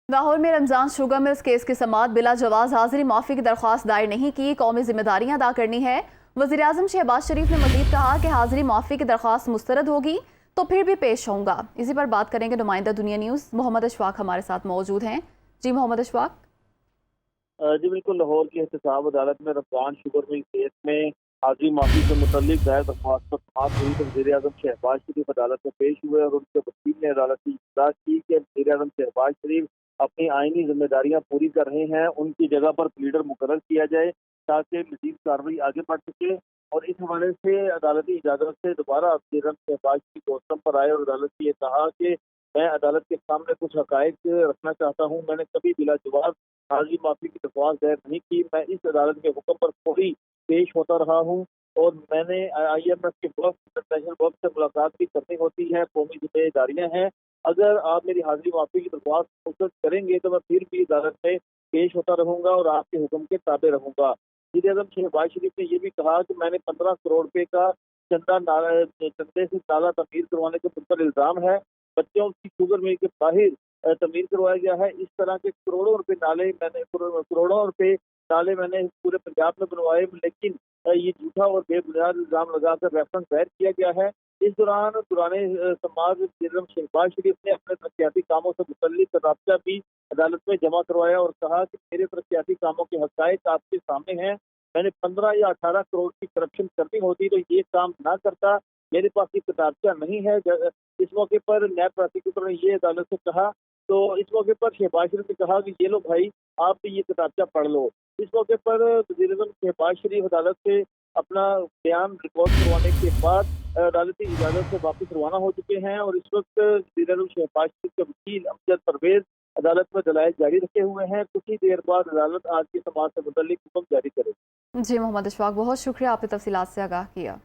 लाहौर में Ramzan sugar mills case की समाअत बिला जवाज हाजिरी माफी की दरख्वास्त दायर नहीं की, कौमी जिम्मेदारियां अदा करनी है। वज़ीर आज़म शहबाज शरीफ ने मजीद कहा कि हाजिरी माफी की दरख्वास्त मुस्तरद होगी तो फिर भी पेश होऊंगा। इसी पर बात करेंगे नुमाइंदा दुनिया न्यूज़ मोहम्मद अशफाक हमारे साथ मौजूद हैं। जी मोहम्मद अशफाक। जी बिल्कुल, लाहौर की एहतसाब अदालत में रमजान शुगर मिल केस में हाजिरी माफी से मुतल्लिक दायर दरख्वास्त पर समाअत हुई तो वज़ीर आज़म शहबाज शरीफ अदालत में पेश हुए और उनके वकील ने अदालत की इत्तला की कि वज़ीर आज़म शहबाज शरीफ अपनी आईनी जिम्मेदारियां पूरी कर रहे हैं, उनकी जगह पर प्लीडर मुकर्रर किया जाए ताकि मज़ीद कार्रवाई आगे बढ़ सके। और इस हवाले से अदालती इजाज़त से दोबारा वज़ीर आज़म शहबाज शरीफ कोर्टम पर आए और अदालत से ये कहा कि मैं अदालत के सामने कुछ हक़ाइक़ रखना चाहता हूँ। मैंने कभी बिला जवाब हाजिरी माफी की दरख्वास्त दायर नहीं की। मैं इस अदालत के हुक्म पर फौरी पेश होता रहा हूँ और मैंने IMF के वक्त, इंटरनेशनल वक्त से मुलाकात भी करनी होती है, कौमी जिम्मेदारियां हैं। अगर आप मेरी हाजिरी माफी की दरख्वास्त मुस्तरद करेंगे तो मैं फिर भी अदालत में पेश होता रहूंगा और आपके हुक्म के ताबे रहूंगा। वज़ीर आज़म शहबाज शरीफ ने यह भी कहा कि मैंने 15 करोड़ रुपए का चंदे से नाला तमीर करवाने के मुझ पर इल्जाम है। बच्चों की शुगर मिल के बाहर तमीर करवाया गया है। इस तरह के करोड़ों रुपए नाले मैंने पूरे पंजाब में बनवाए, लेकिन ये झूठा और बेबुनियाद इल्जाम लगाकर रेफरेंस दायर किया गया है। इस दौरान पुराने समाज शहबाज शरीफ ने अपने तरक्याती कामों से मुतल्लिक राब्ता भी अदालत में जमा करवाया और कहा कि मेरे तरक्याती कामों के हक़ाइक़ आपके सामने हैं। मैंने 15 या 18 करोड़ की करप्शन करनी होती तो ये काम ना करता। मेरे पास ये किताबचा नहीं है। इस मौके पर नैब प्रोसिक्यूटर ने ये अदालत से कहा, तो इस मौके पर शहबाज शरीफ ने कहा कि ये लो भाई, आप भी ये किताबचा पढ़ लो। इस मौके पर वज़ीर आज़म शहबाज शरीफ अदालत से अपना बयान रिकॉर्ड करवाने के बाद अदालती इजाज़त से वापस रवाना हो चुके हैं और इस वक्त वज़ीर आज़म शहबाज शरीफ के वकील अमजद परवेज अदालत में दलाइल जारी रखे हुए हैं। कुछ ही देर बाद अदालत आज की समाअत से मुतल्लिक हुक्म जारी करेगी। जी मोहम्मद अशफाक, बहुत शुक्रिया, आपने तफसीलात से आगाह किया।